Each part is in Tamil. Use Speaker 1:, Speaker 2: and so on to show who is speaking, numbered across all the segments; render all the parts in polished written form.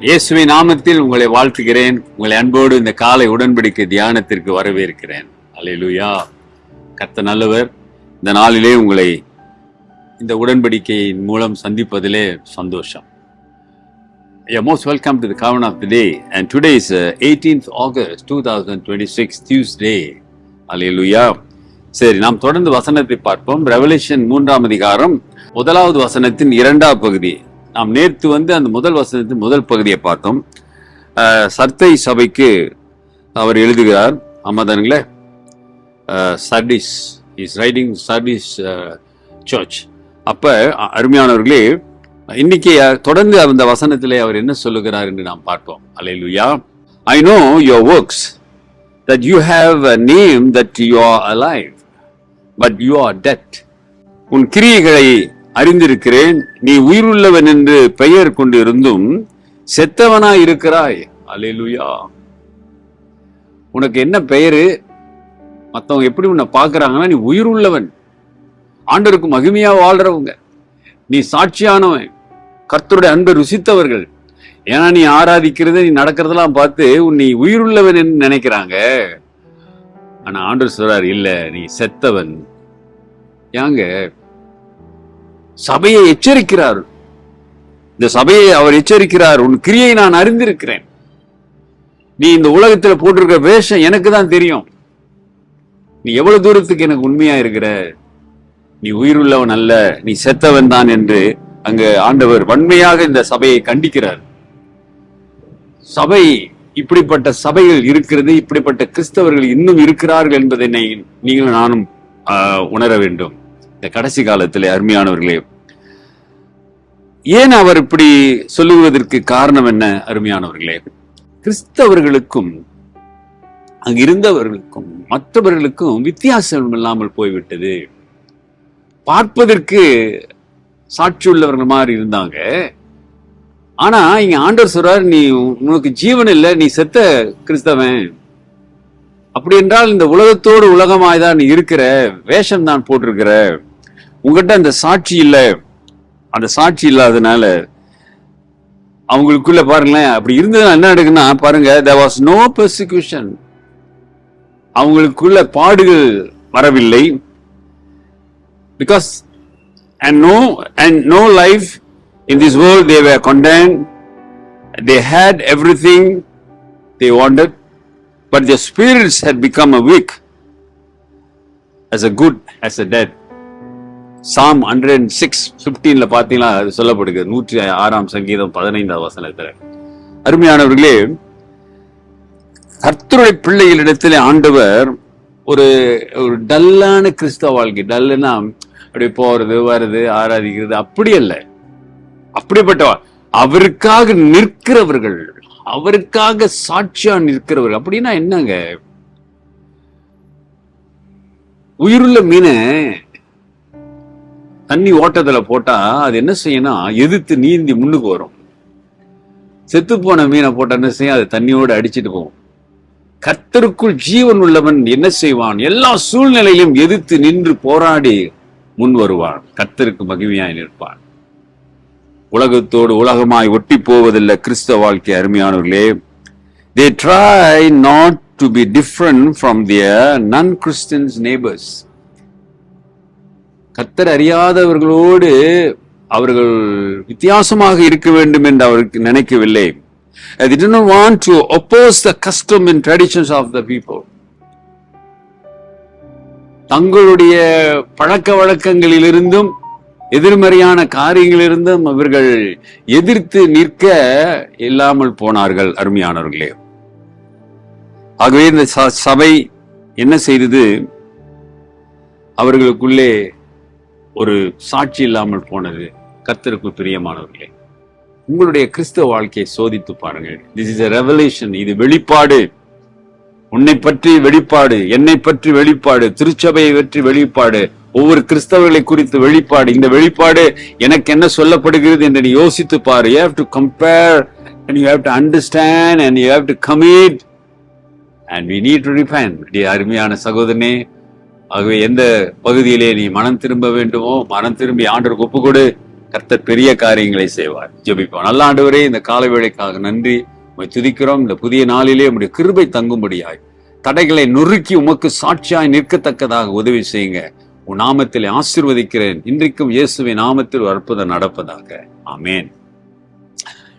Speaker 1: இயேசுவின் நாமத்தில் உங்களை வாழ்த்துகிறேன். உங்களை அன்போடு இந்த காலை உடன்படிக்கை தியானத்திற்கு வரவேற்கிறேன். அல்லேலூயா. கர்த்தர் நல்லவர். இந்த நாளிலே உங்களை இந்த உடன்படிக்கையின் மூலம் சந்திப்பதிலே சந்தோஷம். You're most welcome to the Covenant of the Day, and today is 18th August 2026 Tuesday. அல்லேலூயா. சரி, நாம் தொடர்ந்து வசனத்தை பார்ப்போம். ரெவலேஷன் 3ஆம் அதிகாரம் 1வது வசனத்தின் 2ஆம் பகுதி. நாம் நேற்று அந்த முதல் வசனத்தின் முதல் பகுதியை பார்த்தோம். சர்தை சபைக்கு அவர் எழுதுகிறார். ஆமாதானுங்களே, சர்டிஸ் இஸ் ரைட்டிங் சர்டிஸ் சர்ச். அப்ப அருமையானவர்களே, இன்னைக்கு தொடர்ந்து அந்த வசனத்திலே அவர் என்ன சொல்லுகிறார் என்று நாம் பார்ப்போம். அல்லேலூயா. I know your works, that you have a name that you are alive, but you are dead. உன் கிரியைகளை அறிந்திருக்கிறேன், நீ உயிருள்ளவன் என்று பெயர் கொண்டு இருந்தும் செத்தவனாய் இருக்கிறாய். அல்லேலூயா. உனக்கு என்ன பெயரு? மற்றவங்க எப்படி உன்னை பார்க்கறாங்கன்னா, நீ உயிருள்ளவன், ஆண்டவருக்கு மகிமையா வாழ்றவங்க, நீ சாட்சியானவன், கர்த்தருடைய அன்பை ருசித்தவர்கள். ஏன்னா நீ ஆராதிக்கிறது, நீ நடக்கிறதெல்லாம் பார்த்து நீ உயிருள்ளவன் என்று நினைக்கிறாங்க. ஆனா ஆண்டவர் சொல்றார், இல்ல, நீ செத்தவன். ஏங்க? சபையை எச்சரிக்கிறார். இந்த சபையை அவர் எச்சரிக்கிறார், உன் கிரியை நான் அறிந்திருக்கிறேன். நீ இந்த உலகத்துல போட்டிருக்கிற வேஷம் எனக்கு தான் தெரியும். நீ எவ்வளவு தூரத்துக்கு எனக்கு உண்மையா இருக்கிற. நீ உயிருள்ளவன் அல்ல, நீ செத்தவன் தான் என்று அங்கு ஆண்டவர் வன்மையாக இந்த சபையை கண்டிக்கிறார். சபை, இப்படிப்பட்ட சபைகள் இருக்கிறது, இப்படிப்பட்ட கிறிஸ்தவர்கள் இன்னும் இருக்கிறார்கள் என்பதை நீங்களும் நானும் உணர வேண்டும். இந்த கடைசி காலத்திலே அருமையானவர்களே, ஏன் அவர் இப்படி சொல்லுவதற்கு காரணம் என்ன? அருமையானவர்களே, கிறிஸ்தவர்களுக்கும் அங்கு இருந்தவர்களுக்கும் மற்றவர்களுக்கும் வித்தியாசம் இல்லாமல் போய்விட்டது. பார்ப்பதற்கு சாட்சி உள்ளவர்கள் மாதிரி இருந்தாங்க. ஆனா இங்க ஆண்டவர் சொல்றார், நீ உனக்கு ஜீவன் இல்லை, நீ செத்த கிறிஸ்தவன். அப்படி என்றால் இந்த உலகத்தோடு உலகமாய்தான் நீ இருக்கிற, வேஷம் தான் போட்டிருக்கிற, உங்ககிட்ட அந்த சாட்சி இல்லை. அந்த சாட்சி இல்லாதனால அவங்களுக்குள்ள பாருங்களேன், அப்படி இருந்ததுன்னா என்ன நடக்குன்னா பாருங்க, there was no persecution. அவங்களுக்குள்ள பாடுகள் வரவில்லை. Because and no life in this world, they were condemned. They had everything they wanted, but their spirits had become weak, as a good as a dead. Psalm 106:15 பாத்தீங்களா, அது சொல்லப்படுகிறது. 106ஆம் சங்கீதம் 15ஆம் வசனத்துல. அருமையானவர்களே, கர்த்தருடைய பிள்ளைகளிடத்திலே ஆண்டவர் ஒரு டல்லான கிறிஸ்தவ வாழ்க்கை, டல்லுன்னா அப்படி போறது வருது ஆராதிக்கிறது அப்படி அல்ல. அப்படிப்பட்ட அவருக்காக நிற்கிறவர்கள், அவருக்காக சாட்சியா நிற்கிறவர்கள். அப்படின்னா என்னங்க? உயிருள்ள மீனை தண்ணி ஓட்டத்துல போட்டா அது என்ன செய்யணும்? எதிர்த்து நீந்தி முன்னுக்கு வரும். செத்து போன மீனை போட்டா என்ன செய்யும்? அது தண்ணியோடு அடிச்சுட்டு போகும். கர்த்தருக்குள் ஜீவன் உள்ளவன் என்ன செய்வான்? எல்லா சூழ்நிலையிலும் எதிர்த்து நின்று போராடி முன் வருவான். கர்த்தருக்கு மகிமையாய் நிற்பான். உலகத்தோடு உலகமாய் ஒட்டி போவதில்லை கிறிஸ்தவ வாழ்க்கை. அருமையானவர்களே, they try not to be different from their non-Christians neighbors. கர்த்தர் அறியாதவர்களோடு அவர்கள் வித்தியாசமாக இருக்க வேண்டும் என்று அவருக்கு நினைக்கவில்லை. They did not want to oppose the custom and traditions of the people. தங்களுடைய பழக்க வழக்கங்களிலிருந்தும் எதிர்மறையான காரியங்களிலிருந்தும் அவர்கள் எதிர்த்து நிற்க இல்லாமல் போனார்கள். அருமையானவர்களே, ஆகவே இந்த சபை என்ன செய்தது? அவர்களுக்குள்ளே ஒரு சாட்சி இல்லாமல் போனது. கர்த்தருக்கு பிரியமானவர்களே, உங்களுடைய கிறிஸ்தவ வாழ்க்கையை சோதித்து பாருங்கள். This is a revelation. இது வெளிப்பாடு. உன்னை பற்றி வெளிப்பாடு, என்னை பற்றி வெளிப்பாடு, திருச்சபையை பற்றி வெளிப்பாடு, ஒவ்வொரு கிறிஸ்தவர்களை குறித்து வெளிப்பாடு. இந்த வெளிப்பாடு எனக்கு என்ன சொல்லப்படுகிறது என்று நீ யோசித்து பாரு. You have to compare and you have to understand and you have to commit and we need to repent. அருமையான சகோதரனே, ஆகவே எந்த பகுதியிலே நீ மனம் திரும்ப வேண்டுமோ மனம் திரும்பி ஆண்டவருக்கு ஒப்புக்கொடு. கர்த்தர் பெரிய காரியங்களை செய்வார். ஜெபிப்போம். நல்ல ஆண்டவரே, இந்த காலை வேளைக்காக நன்றி. உம்மை துதிக்கிறோம். இந்த புதிய நாளிலே உம்முடைய கிருபை தங்கும்படியாய் தடைகளை நொறுக்கி உமக்கு சாட்சியாய் நிற்கத்தக்கதாக உதவி செய்யுங்க. உன் நாமத்திலே ஆசீர்வதிக்கிறேன். இன்றைக்கும் இயேசுவின் நாமத்தில் ஒரு அற்புதம் நடப்பதாக. ஆமென்.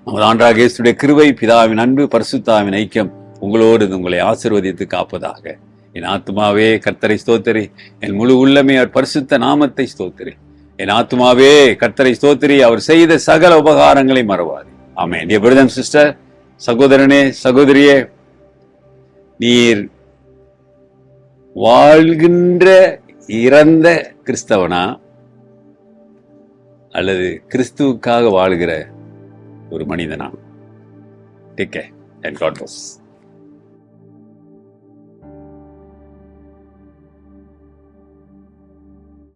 Speaker 1: நமது ஆண்டவராகிய இயேசுவுடைய கிருபை, பிதாவின் அன்பு, பரிசுத்தாவின் ஐக்கியம் உங்களோடு உங்களை ஆசீர்வதித்து காப்பதாக. என் ஆத்துமாவே கர்த்தரை ஸ்தோத்திரி, என் முழு உள்ளமே அவர் பரிசுத்த நாமத்தை ஸ்தோத்திரி. என் ஆத்துமாவே கர்த்தரை ஸ்தோத்திரி, அவர் செய்த சகல உபகாரங்களை மறவாது. ஆமென். டியர் பிரதர் அண்ட் சிஸ்டர், சகோதரனே சகோதரியே, நீர் வாழ்கின்ற இறந்த கிறிஸ்தவனா அல்லது கிறிஸ்துவுக்காக வாழ்கிற ஒரு மனிதனா? Take care and God bless.